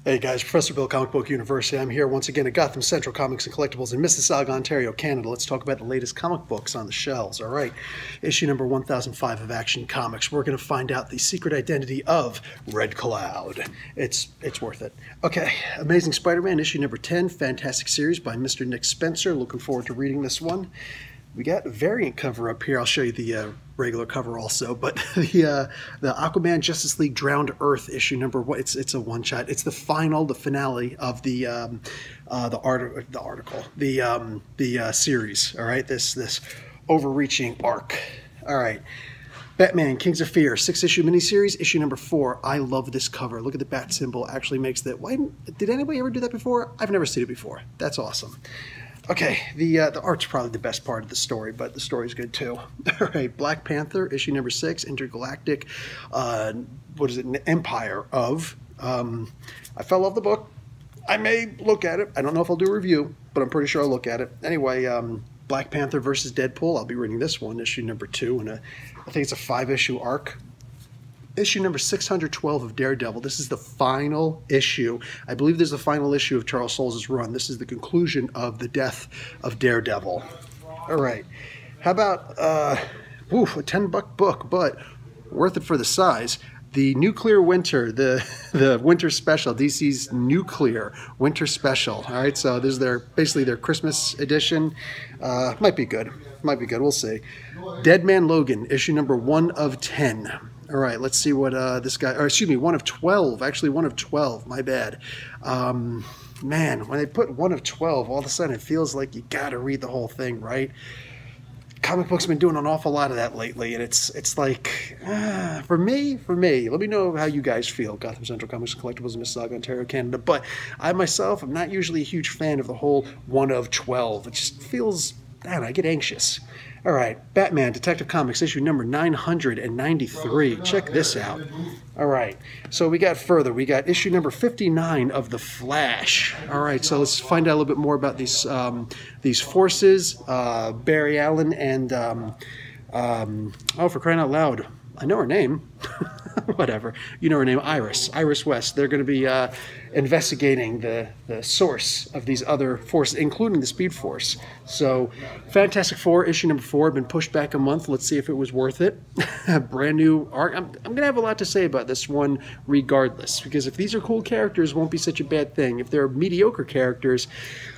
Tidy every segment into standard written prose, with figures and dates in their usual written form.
Hey guys, Professor Bill, Comic Book University. I'm here once again at Gotham Central Comics and Collectibles in Mississauga, Ontario, Canada. Let's talk about the latest comic books on the shelves. All right, issue number 1005 of Action Comics. We're going to find out the secret identity of Red Cloud. It's worth it. Okay, Amazing Spider-Man, issue number 10, Fantastic Series by Mr. Nick Spencer. Looking forward to reading this one. We got a variant cover up here. I'll show you the regular cover also, but the Aquaman Justice League Drowned Earth issue number one. It's a one shot. It's the finale of the series. All right, this overreaching arc. All right. Batman, Kings of Fear, 6-issue miniseries, issue number 4. I love this cover. Look at the bat symbol. Actually makes that. Why did anybody ever do that before? I've never seen it before. That's awesome. Okay, the art's probably the best part of the story, but the story's good too. All right, Black Panther, issue number 6, Intergalactic, Empire of. I fell off the book. I may look at it. I don't know if I'll do a review, but I'm pretty sure I'll look at it. Anyway, Black Panther versus Deadpool. I'll be reading this one, issue number 2, and I think it's a 5-issue arc. Issue number 612 of Daredevil. This is the final issue. I believe this is the final issue of Charles Soule's run. This is the conclusion of the death of Daredevil. All right. How about a $10 book, but worth it for the size. The Nuclear Winter, the winter special, DC's Nuclear Winter Special. All right, so this is basically their Christmas edition. Might be good. Might be good. We'll see. Dead Man Logan, issue number 1 of 10. All right, let's see what this guy, or excuse me, 1 of 12. Actually, 1 of 12. My bad. Man, when they put 1 of 12, all of a sudden it feels like you got to read the whole thing, right? Comic books have been doing an awful lot of that lately, and it's like, for me, let me know how you guys feel. Gotham Central Comics and Collectibles in Mississauga, Ontario, Canada. But I myself am not usually a huge fan of the whole 1 of 12. It just feels, I don't know, I get anxious. All right, Batman Detective Comics, issue number 993. Check this out. All right, so we got further. We got issue number 59 of The Flash. All right, so let's find out a little bit more about these forces. Barry Allen and, for crying out loud, I know her name. Whatever. You know her name, Iris West. They're going to be investigating the source of these other forces, including the Speed Force. So, Fantastic Four, issue number 4, have been pushed back a month. Let's see if it was worth it. Brand new arc. I'm going to have a lot to say about this one regardless, because if these are cool characters, it won't be such a bad thing. If they're mediocre characters,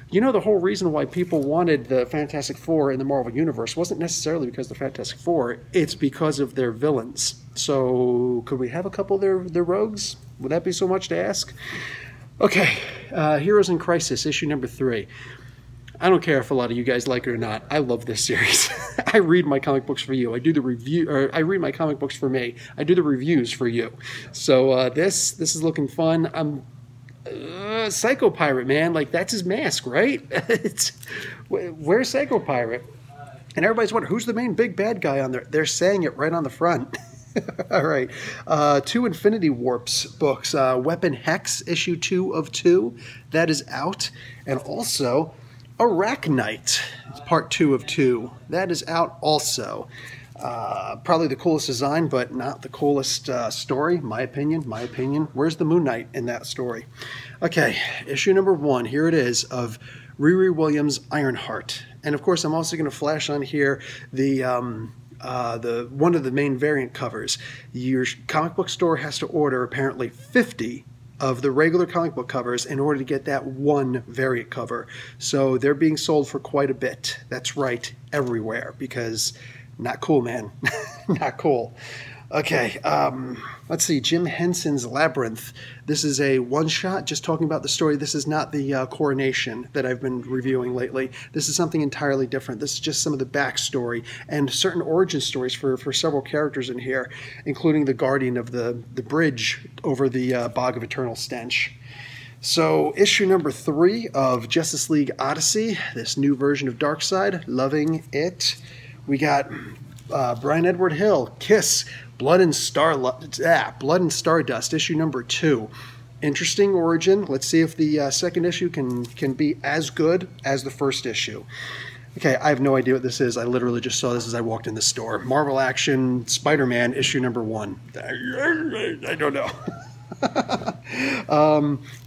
you know, the whole reason why people wanted the Fantastic Four in the Marvel Universe wasn't necessarily because of the Fantastic Four, it's because of their villains. So, could we have a couple of their rogues? Would that be so much to ask? Okay, Heroes in Crisis, issue number 3. I don't care if a lot of you guys like it or not. I love this series. I read my comic books for you. I do the review, or I read my comic books for me. I do the reviews for you. So this is looking fun. Psycho Pirate, man, like that's his mask, right? Where's Psycho Pirate? And everybody's wondering who's the main big bad guy on there. They're saying it right on the front. All right, 2 Infinity Warps books. Weapon Hex, issue 2 of 2. That is out, and also Arachnite, part 2 of 2. That is out also. Probably the coolest design, but not the coolest story, my opinion. Where's the Moon Knight in that story? Okay, issue number 1, here it is, of Riri Williams' Ironheart. And of course, I'm also going to flash on here the one of the main variant covers. Your comic book store has to order apparently 50 of the regular comic book covers in order to get that one variant cover. So they're being sold for quite a bit. That's right, everywhere, because not cool, man. Not cool. Okay, let's see. Jim Henson's Labyrinth. This is a one-shot, just talking about the story. This is not the coronation that I've been reviewing lately. This is something entirely different. This is just some of the backstory and certain origin stories for several characters in here, including the guardian of the bridge over the Bog of Eternal Stench. So, issue number 3 of Justice League Odyssey, this new version of Darkseid. Loving it. We got Brian Edward Hill, Kiss, Blood and Stardust, issue number 2. Interesting origin. Let's see if the second issue can be as good as the first issue. Okay, I have no idea what this is. I literally just saw this as I walked in the store. Marvel Action, Spider-Man, issue number 1. I don't know.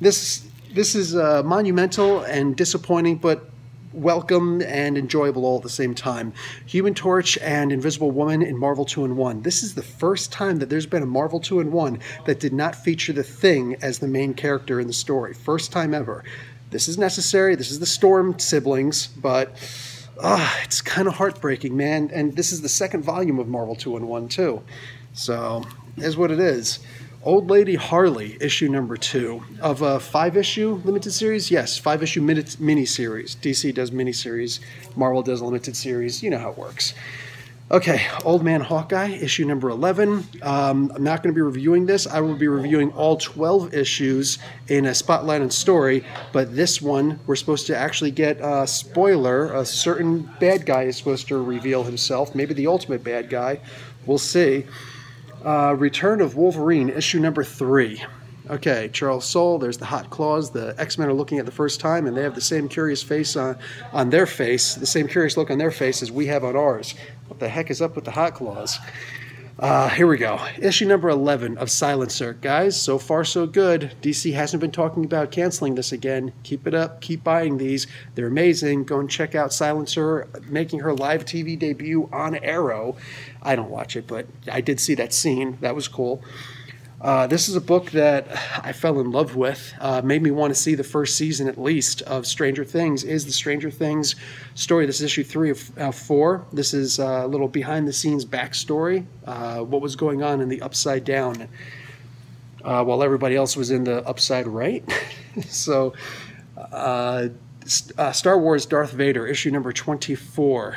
This is monumental and disappointing, but welcome and enjoyable all at the same time. Human Torch and Invisible Woman in Marvel 2-in-1. This is the first time that there's been a Marvel 2-in-1 that did not feature the Thing as the main character in the story. First time ever. This is necessary. This is the Storm siblings, but it's kind of heartbreaking, man. And this is the second volume of Marvel 2-in-1 too. So, is what it is. Old Lady Harley, issue number 2 of a 5-issue limited series. Yes, 5-issue mini-series. DC does mini-series. Marvel does limited series. You know how it works. Okay, Old Man Hawkeye, issue number 11. I'm not going to be reviewing this. I will be reviewing all 12 issues in a Spotlight on Story, but this one, we're supposed to actually get a spoiler. A certain bad guy is supposed to reveal himself, maybe the ultimate bad guy. We'll see. Return of Wolverine, issue number 3. Okay, Charles Soule, there's the Hot Claws. The X-Men are looking at the first time, and they have the same curious face on their face, the same curious look on their face as we have on ours. What the heck is up with the Hot Claws? Here we go. Issue number 11 of Silencer. Guys, so far so good. DC hasn't been talking about canceling this again. Keep it up. Keep buying these. They're amazing. Go and check out Silencer making her live TV debut on Arrow. I don't watch it, but I did see that scene. That was cool. This is a book that I fell in love with. Made me want to see the first season at least of Stranger Things. Is the Stranger Things story. This is issue 3 of 4. This is a little behind-the-scenes backstory. What was going on in the Upside Down while everybody else was in the Upside Right. So, Star Wars Darth Vader, issue number 24.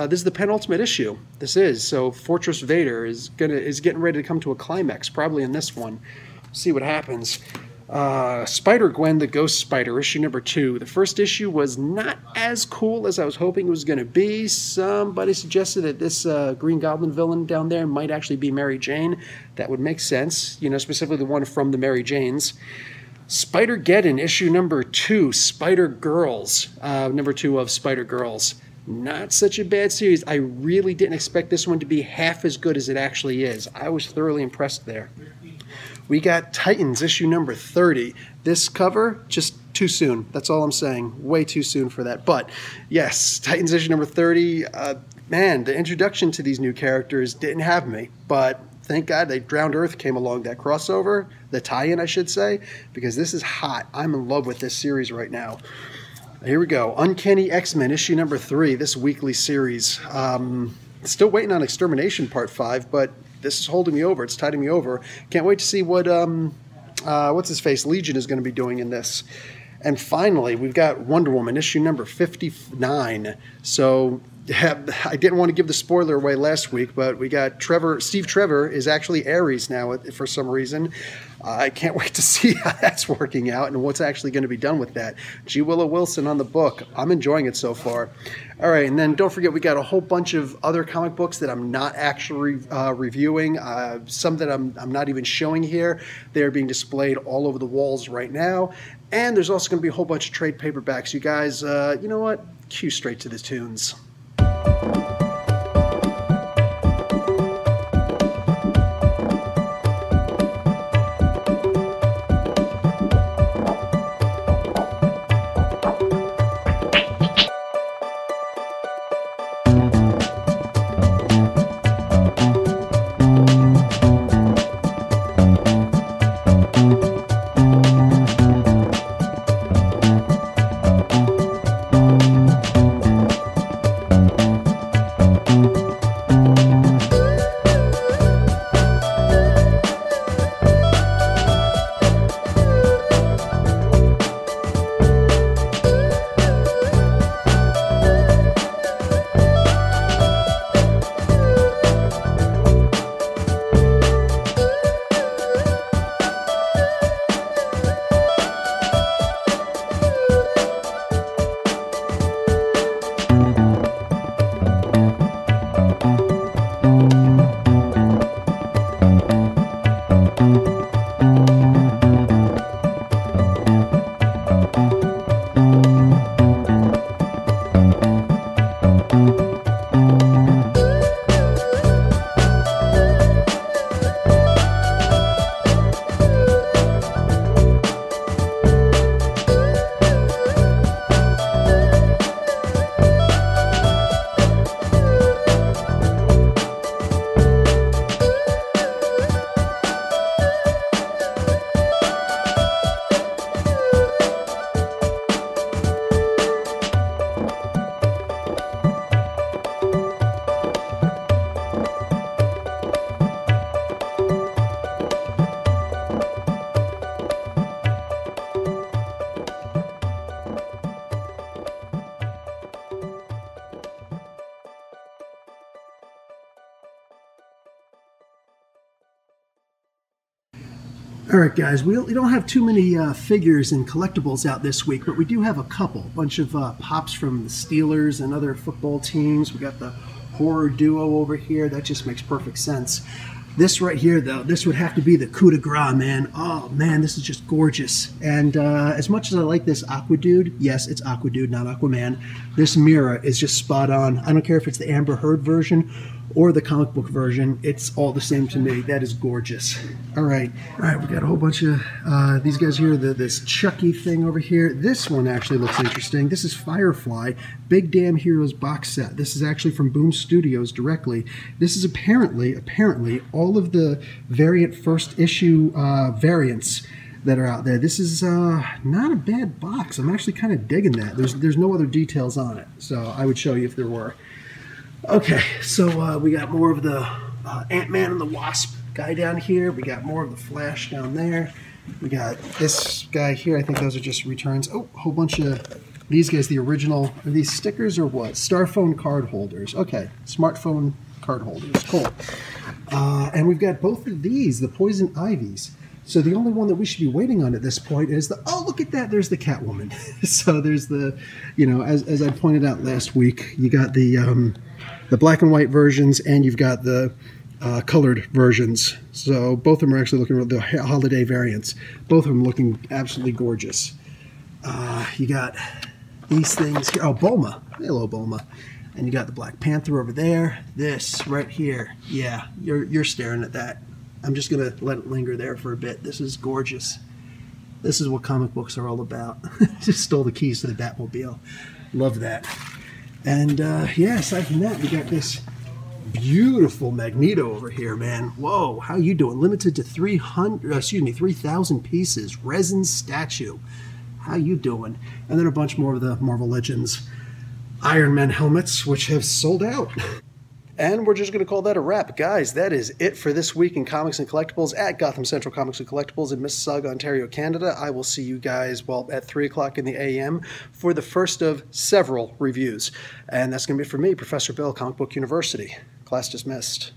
This is the penultimate issue. This is. So Fortress Vader is getting ready to come to a climax, probably in this one. See what happens. Spider-Gwen, the Ghost Spider, issue number 2. The first issue was not as cool as I was hoping it was going to be. Somebody suggested that this Green Goblin villain down there might actually be Mary Jane. That would make sense, you know, specifically the one from the Mary Janes. Spider-Geddon, issue number 2, Spider-Girls, number 2 of Spider-Girls. Not such a bad series. I really didn't expect this one to be half as good as it actually is. I was thoroughly impressed there. We got Titans, issue number 30. This cover, just too soon. That's all I'm saying. Way too soon for that. But, yes, Titans, issue number 30. Man, the introduction to these new characters didn't have me, but thank God they Drowned Earth came along, that crossover, the tie-in, I should say, because this is hot. I'm in love with this series right now. Here we go. Uncanny X-Men, issue number 3, this weekly series. Still waiting on Extermination Part 5, but this is holding me over. It's tiding me over. Can't wait to see what, what's-his-face, Legion is going to be doing in this. And finally, we've got Wonder Woman, issue number 59. So I didn't want to give the spoiler away last week, but we got Steve Trevor is actually Ares now for some reason. I can't wait to see how that's working out and what's actually going to be done with that. G. Willow Wilson on the book. I'm enjoying it so far. All right, and then don't forget we got a whole bunch of other comic books that I'm not actually reviewing. Some that I'm not even showing here. They're being displayed all over the walls right now. And there's also going to be a whole bunch of trade paperbacks. You guys, you know what? Cue straight to the tunes. All right, guys, we don't have too many figures and collectibles out this week, but we do have a couple. A bunch of pops from the Steelers and other football teams. We got the horror duo over here. That just makes perfect sense. This right here, though, this would have to be the coup de grace, man. Oh, man, this is just gorgeous. And as much as I like this Aqua Dude, yes, it's Aqua Dude, not Aquaman, this mirror is just spot on. I don't care if it's the Amber Heard version or the comic book version. It's all the same to me. That is gorgeous. All right, we got a whole bunch of these guys here. This Chucky thing over here. This one actually looks interesting. This is Firefly, Big Damn Heroes box set. This is actually from Boom Studios directly. This is apparently all of the variant first issue variants that are out there. This is not a bad box. I'm actually kind of digging that. There's no other details on it, so I would show you if there were. Okay, so we got more of the Ant-Man and the Wasp guy down here. We got more of the Flash down there. We got this guy here. I think those are just returns. Oh, a whole bunch of these guys, the original. Are these stickers or what? Starphone card holders. Okay, smartphone card holders. Cool. And we've got both of these, the Poison Ivies. So the only one that we should be waiting on at this point is the, oh, look at that, there's the Catwoman. So there's the, you know, as I pointed out last week, you got the black and white versions and you've got the colored versions. So both of them are actually looking at the holiday variants. Both of them looking absolutely gorgeous. You got these things here. Oh, Bulma. Hello, Bulma. And you got the Black Panther over there. This right here. Yeah, you're staring at that. I'm just going to let it linger there for a bit. This is gorgeous. This is what comic books are all about. Just stole the keys to the Batmobile. Love that. And yeah, aside from that, we got this beautiful Magneto over here, man. Whoa, how you doing? Limited to 3,000 pieces. Resin statue. How you doing? And then a bunch more of the Marvel Legends Iron Man helmets, which have sold out. And we're just going to call that a wrap. Guys, that is it for this week in Comics and Collectibles at Gotham Central Comics and Collectibles in Mississauga, Ontario, Canada. I will see you guys, well, at 3 o'clock in the a.m. for the first of several reviews. And that's going to be it for me, Professor Bill, Comic Book University. Class dismissed.